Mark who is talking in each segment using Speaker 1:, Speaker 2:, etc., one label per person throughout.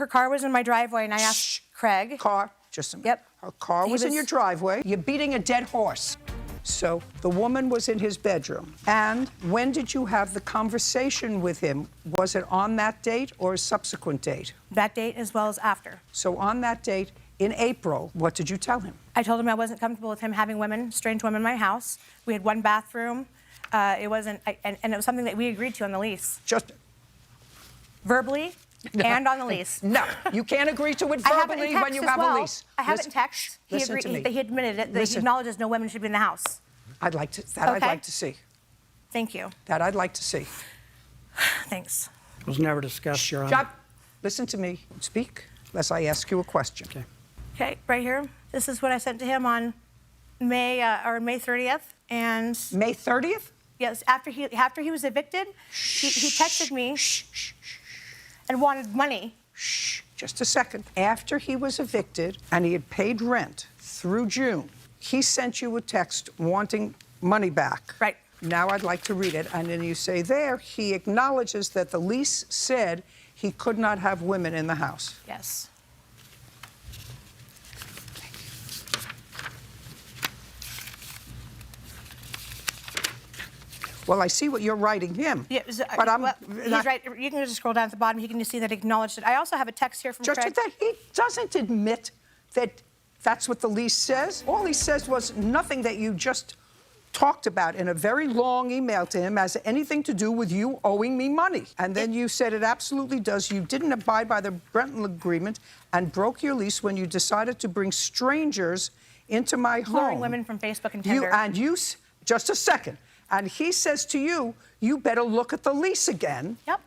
Speaker 1: her car was in my driveway, and I asked Craig.
Speaker 2: Car, just a minute.
Speaker 1: Yep.
Speaker 2: Her car was in your driveway. You're beating a dead horse. So the woman was in his bedroom. And when did you have the conversation with him? Was it on that date or a subsequent date?
Speaker 1: That date as well as after.
Speaker 2: So on that date, in April, what did you tell him?
Speaker 1: I told him I wasn't comfortable with him having strange women in my house. We had one bathroom. It wasn't, and it was something that we agreed to on the lease.
Speaker 2: Just
Speaker 1: verbally and on the lease.
Speaker 2: No, you can't agree to it verbally when you have a lease.
Speaker 1: I have it in text. He admitted it. He acknowledges no women should be in the house.
Speaker 2: I'd like to. I'd like to see.
Speaker 1: Thank you.
Speaker 2: That I'd like to see.
Speaker 1: Thanks.
Speaker 3: It was never discussed, Your Honor.
Speaker 2: Stop. Listen to me. Speak, unless I ask you a question.
Speaker 3: Okay.
Speaker 1: Okay, right here. This is what I sent to him on May 30th, and
Speaker 2: May 30th.
Speaker 1: Yes, after he was evicted, he texted me and wanted money.
Speaker 2: Shh, just a second. After he was evicted and he had paid rent through June, he sent you a text wanting money back.
Speaker 1: Right.
Speaker 2: Now I'd like to read it. And then you say there, he acknowledges that the lease said he could not have women in the house.
Speaker 1: Yes.
Speaker 2: Well, I see what you're writing him.
Speaker 1: Yeah,
Speaker 2: but
Speaker 1: he's right. You can just scroll down to the bottom. You can just see that he acknowledged it. I also have a text here from Craig.
Speaker 2: That he doesn't admit that that's what the lease says. All he says was nothing that you just talked about in a very long email to him has anything to do with you owing me money. And then you said it absolutely does. You didn't abide by the Brenton agreement and broke your lease when you decided to bring strangers into my home.
Speaker 1: Luring women from Facebook and Tinder.
Speaker 2: Just a second. And he says to you, you better look at the lease again.
Speaker 1: Yep.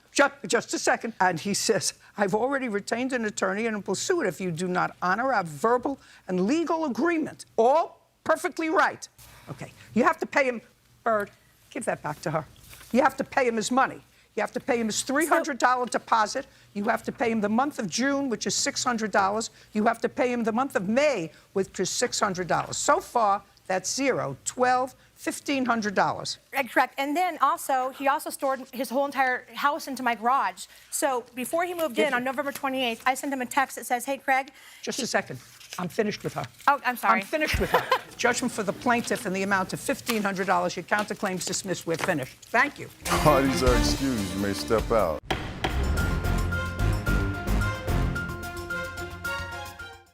Speaker 2: Just a second. And he says, I've already retained an attorney and will sue it if you do not honor our verbal and legal agreement. All perfectly right. Okay. You have to pay him, Bird, give that back to her. You have to pay him his money. You have to pay him his $300 deposit. You have to pay him the month of June, which is $600. You have to pay him the month of May, which is $600. So far, that's zero, $1,200, $1,500.
Speaker 1: Correct. And then he also stored his whole entire house into my garage. So before he moved in on November 28th, I sent him a text that says, hey, Craig.
Speaker 2: Just a second. I'm finished with her.
Speaker 1: Oh, I'm sorry.
Speaker 2: I'm finished with her. Judgment for the plaintiff in the amount of $1,500. Your counterclaims dismissed. We're finished. Thank you.
Speaker 4: Parties are excused. You may step out.